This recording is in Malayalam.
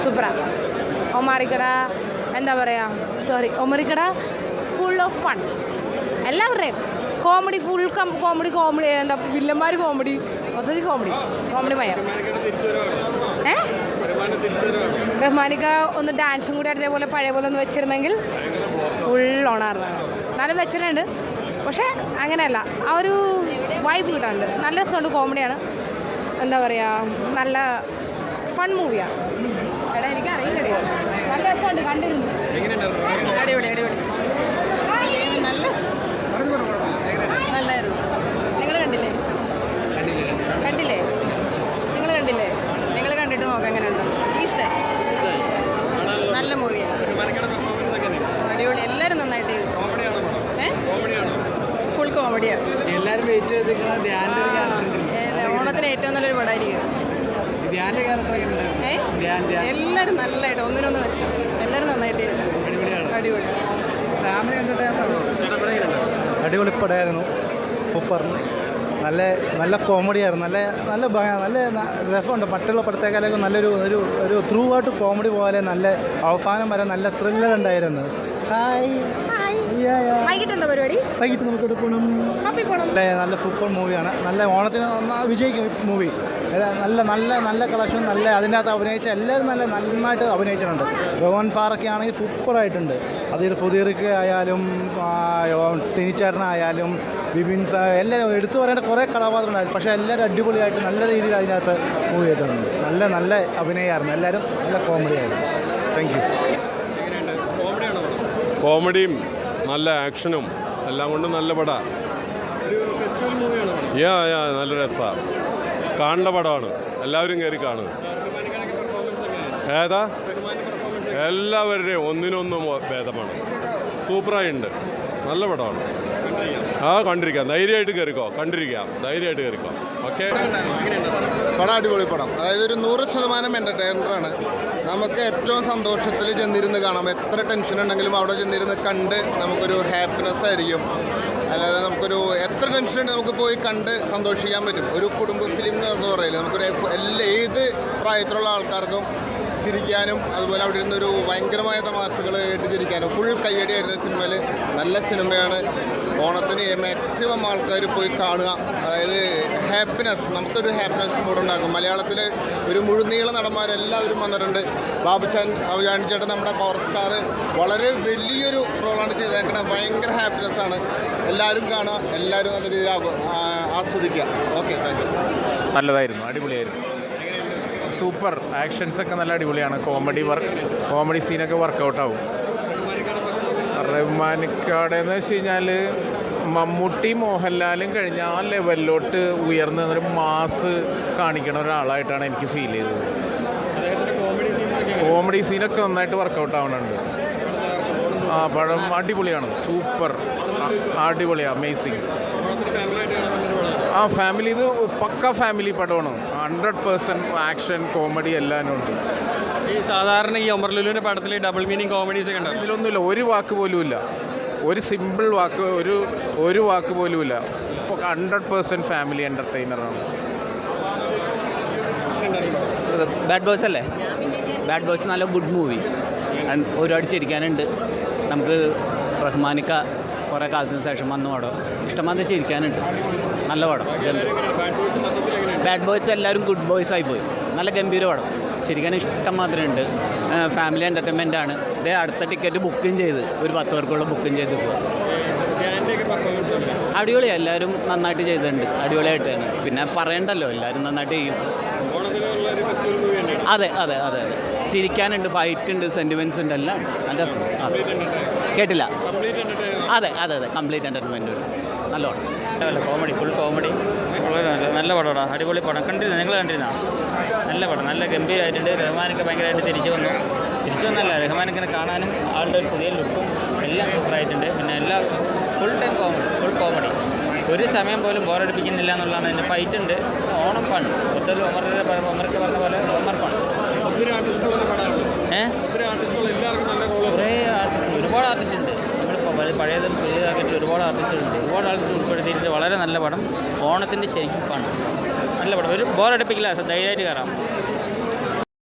സൂപ്പറാണ്. ഒമാരിക്കട എന്താ പറയുക, ഒമാരിക്കട ഫുൾ ഓഫ് ഫൺ. എല്ലാവരുടെയും കോമഡി, ഫുൾ കോമഡി എന്താ വില്ലന്മാർ കോമഡി, മൊത്തത്തിൽ കോമഡി ഭയം. റഹ്മാനിക്ക ഒന്ന് ഡാൻസും കൂടി അതേപോലെ പഴയ പോലെ ഒന്ന് വെച്ചിരുന്നെങ്കിൽ ഫുൾ ഓണായിരുന്നു. എന്നാലും വെച്ചിട്ടുണ്ട്, പക്ഷേ അങ്ങനെയല്ല, ആ ഒരു വൈബ് കിട്ടാനുണ്ട്. നല്ല രസമുണ്ട്, കോമഡിയാണ്, എന്താ പറയുക, നല്ല ഫൺ മൂവിയാണ്. എടാ എനിക്കറിയില്ലേ, നല്ല രസമുണ്ട്, കണ്ടിരുന്നു. അടിപൊളി നല്ലായിരുന്നു. നിങ്ങൾ കണ്ടില്ലേ? നിങ്ങൾ കണ്ടിട്ട് നോക്കാം എങ്ങനെയുണ്ട്. എനിക്കിഷ്ടമായി, നല്ല മൂവിയാണ്, അടിപൊളി. എല്ലാവരും നന്നായിട്ട് ചെയ്തു. ഫുൾ കോമഡിയാണ്. ഓണത്തിന് ഏറ്റവും നല്ലൊരു പടമായിരിക്കും. എല്ലാവരും നല്ലതായിട്ട് ഒന്നിനൊന്ന് വെച്ചു, എല്ലാവരും നന്നായിട്ട് ചെയ്തു. അടിപൊളി പടമായിരുന്നു, സൂപ്പർ. നല്ല കോമഡിയായിരുന്നു, നല്ല രസമുണ്ട്. മറ്റുള്ള പടത്തേക്കാളൊക്കെ നല്ലൊരു ത്രൂ ഔട്ട് കോമഡി പോലെ നല്ല അവസാനം വരെ നല്ല ത്രില്ലർ ഉണ്ടായിരുന്നു. വൈകിട്ട് എന്താ പരിപാടി? വൈകിട്ട് നമുക്ക് പോകണം. നല്ല സൂപ്പർ മൂവിയാണ്. നല്ല ഓണത്തിന് വിജയിക്കും മൂവി. നല്ല കളക്ഷൻ, അതിനകത്ത് അഭിനയിച്ച എല്ലാവരും നന്നായിട്ട് അഭിനയിച്ചിട്ടുണ്ട്. റോഹൻ സാറൊക്കെ ആണെങ്കിൽ സൂപ്പറായിട്ടുണ്ട്. അതിൽ സുധീർക്ക് ആയാലും ടിനിച്ചേട്ടനായാലും ബിബിൻ സാർ എല്ലാവരും എടുത്തു പറയേണ്ട കുറേ കഥാപാത്രങ്ങളുണ്ടായിരുന്നു. പക്ഷേ എല്ലാവരും അടിപൊളിയായിട്ട് നല്ല രീതിയിൽ അതിനകത്ത് മൂവ് ചെയ്തിട്ടുണ്ട്. നല്ല അഭിനയമായിരുന്നു. എല്ലാവരും നല്ല കോമഡി ആയിരുന്നു. Thank you. കോമഡിയും നല്ല ആക്ഷനും എല്ലാം കൊണ്ടും നല്ല പടമാണ്. നല്ല രസമാണ്, കാണേണ്ട പടമാണ്. എല്ലാവരും കയറി കാണുക. ഏതാ എല്ലാവരുടെയും ഒന്നിനൊന്നും ഭേദമാണ്. സൂപ്പറായിട്ടുണ്ട്, നല്ല പടമാണ്. കണ്ടിരിക്കാം, ധൈര്യമായിട്ട് കയറിക്കോ. ഓക്കെ. പടം അടിപൊളി പടം. അതായത് ഒരു 100% എൻ്റർടൈനറാണ്. നമുക്ക് ഏറ്റവും സന്തോഷത്തിൽ ചെന്നിരുന്ന് കാണാം. എത്ര ടെൻഷൻ ഉണ്ടെങ്കിലും അവിടെ ചെന്നിരുന്ന് കണ്ട് നമുക്കൊരു ഹാപ്പിനെസ് ആയിരിക്കും. അല്ലാതെ നമുക്കൊരു എത്ര ടെൻഷൻ ഉണ്ട് നമുക്ക് പോയി കണ്ട് സന്തോഷിക്കാൻ പറ്റും. ഒരു കുടുംബ ഫിലിം എന്നൊക്കെ പറയില്ല, നമുക്കൊരു ഏത് പ്രായത്തിലുള്ള ആൾക്കാർക്കും ചിരിക്കാനും അതുപോലെ അവിടെ ഇരുന്നൊരു ഭയങ്കരമായ തമാശകൾ കേട്ട് ചിരിക്കാനും ഫുൾ കയ്യടിയായിരുന്ന സിനിമയിൽ. നല്ല സിനിമയാണ്. ഓണത്തിന് മാക്സിമം ആൾക്കാർ പോയി കാണുക. അതായത് നമുക്കൊരു ഹാപ്പിനെസ് മൂടുണ്ടാക്കും. മലയാളത്തിൽ ഒരു മുഴുനീള നടന്മാരെല്ലാവരും വന്നിട്ടുണ്ട്. ബാബുചാൻ ചേട്ടൻ നമ്മുടെ പവർ സ്റ്റാർ വളരെ വലിയൊരു റോളാണ് ചെയ്തേക്കുന്നത്. ഭയങ്കര ഹാപ്പിനെസ്സാണ്. എല്ലാവരും കാണുക, എല്ലാവരും നല്ല രീതിയിൽ ആസ്വദിക്കുക. Okay, thank you. നല്ലതായിരുന്നു, അടിപൊളിയായിരുന്നു, സൂപ്പർ. ആക്ഷൻസൊക്കെ നല്ല അടിപൊളിയാണ്. കോമഡി സീനൊക്കെ വർക്കൗട്ടാവും. റഹ്മാനിക്കാട് എന്ന് വെച്ച് കഴിഞ്ഞാൽ മമ്മൂട്ടി മോഹൻലാലും കഴിഞ്ഞ ആ ലെവലിലോട്ട് ഉയർന്നു നിന്നൊരു മാസ് കാണിക്കണ ഒരാളായിട്ടാണ് എനിക്ക് ഫീൽ ചെയ്തത്. കോമഡി സീനൊക്കെ നന്നായിട്ട് വർക്കൗട്ട് ആവുന്നുണ്ട്. പടം അടിപൊളിയാണ്, സൂപ്പർ, അടിപൊളിയാണ്, അമേസിങ്. ഫാമിലി, ഇത് പക്ക ഫാമിലി പടമാണ്. 100% ആക്ഷൻ കോമഡി എല്ലാം ഉണ്ട്. ഈ സാധാരണ ഈ ഒമർ ലുലുവിൻ്റെ പടത്തിൽ ഡബിൾ മീനിങ് കോമഡീസ് ഒക്കെ ഉണ്ടാവും. ഇതിലൊന്നുമില്ല, ഒരു വാക്ക് പോലുമില്ല, ഒരു സിമ്പിൾ വാക്ക്, ഒരു വാക്ക് പോലുമില്ല. 100% ഫാമിലി എൻ്റർടൈനറാണ്. ബാഡ് ബോയ്സ് അല്ലേ? ബാഡ് ബോയ്സ് നല്ല ഗുഡ് മൂവി. ഒരുപാട് ചിരിക്കാനുണ്ട്. നമുക്ക് റഹ്മാനിക്ക കുറേ കാലത്തിന് ശേഷം വന്ന പടം, ഇഷ്ടമാതിരി ചിരിക്കാനുണ്ട്. നല്ല പടം. ബാഡ് ബോയ്സ് എല്ലാവരും ഗുഡ് ബോയ്സ് ആയി പോയി. നല്ല ഗംഭീര പടം, ചിരിക്കാൻ ഇഷ്ടമാതിരി ഉണ്ട്. ഫാമിലി എൻ്റർടൈൻമെൻ്റ് ആണ്. ഇതേ അടുത്ത ടിക്കറ്റ് ബുക്കും ചെയ്ത് ഒരു 10 പേർക്കുള്ള ബുക്കും ചെയ്ത് പോകും. അടിപൊളിയാണ്, എല്ലാവരും നന്നായിട്ട് ചെയ്തിട്ടുണ്ട്, അടിപൊളിയായിട്ട് തന്നെ. പിന്നെ പറയണ്ടല്ലോ, എല്ലാവരും നന്നായിട്ട് ചെയ്യും. അതെ, ചിരിക്കാനുണ്ട്, ഫൈറ്റ് ഉണ്ട്, സെൻറ്റിമെൻറ്റ്സ് ഉണ്ട്, എല്ലാം നല്ല രസം. കേട്ടില്ല? അതെ, കംപ്ലീറ്റ് എൻ്റർടൈൻമെൻറ്റ് നല്ല പടം. കോമഡി, ഫുൾ കോമഡി, നല്ല പടമാണ്, അടിപൊളി പടം. കണ്ടിരുന്നു, നിങ്ങൾ കണ്ടിരുന്നോ? നല്ല പടം, നല്ല ഗംഭീരമായിട്ടുണ്ട്. റഹ്മാനൊക്കെ ഭയങ്കരമായിട്ട് തിരിച്ചു വന്നല്ല, റഹ്മാനൊക്കെ കാണാനും ആളുടെ ഒരു പുതിയ ലുക്കും എല്ലാം സൂപ്പറായിട്ടുണ്ട്. പിന്നെ എല്ലാ ഫുൾ കോമഡി, ഒരു സമയം പോലും ബോറടിപ്പിക്കുന്നില്ല എന്നുള്ളതാണ്. അതിൻ്റെ ഫൈറ്റ് ഉണ്ട്, ഓണം ഫൺ. മൊത്തത്തിൽ ഒമർക്ക് പറഞ്ഞ പോലെ ഓമർ ഫൺ. കുറേ ആർട്ടിസ്റ്റ്, ഒരുപാട് ആർട്ടിസ്റ്റ് ഉണ്ട്. നമ്മളിപ്പോൾ പഴയതും പുതിയതാക്കിയിട്ട് ഒരുപാട് ആർട്ടിസ്റ്റുകളുണ്ട്. ഒരുപാട് ആൾക്കാർ ഉൾപ്പെടുത്തിയിട്ട് വളരെ നല്ല പടം. ഓണത്തിൻ്റെ ശരിക്കും ഫൺ, നല്ല പടം. ഒരു ബോറടിപ്പിക്കില്ല, ധൈര്യമായിട്ട് കയറാം.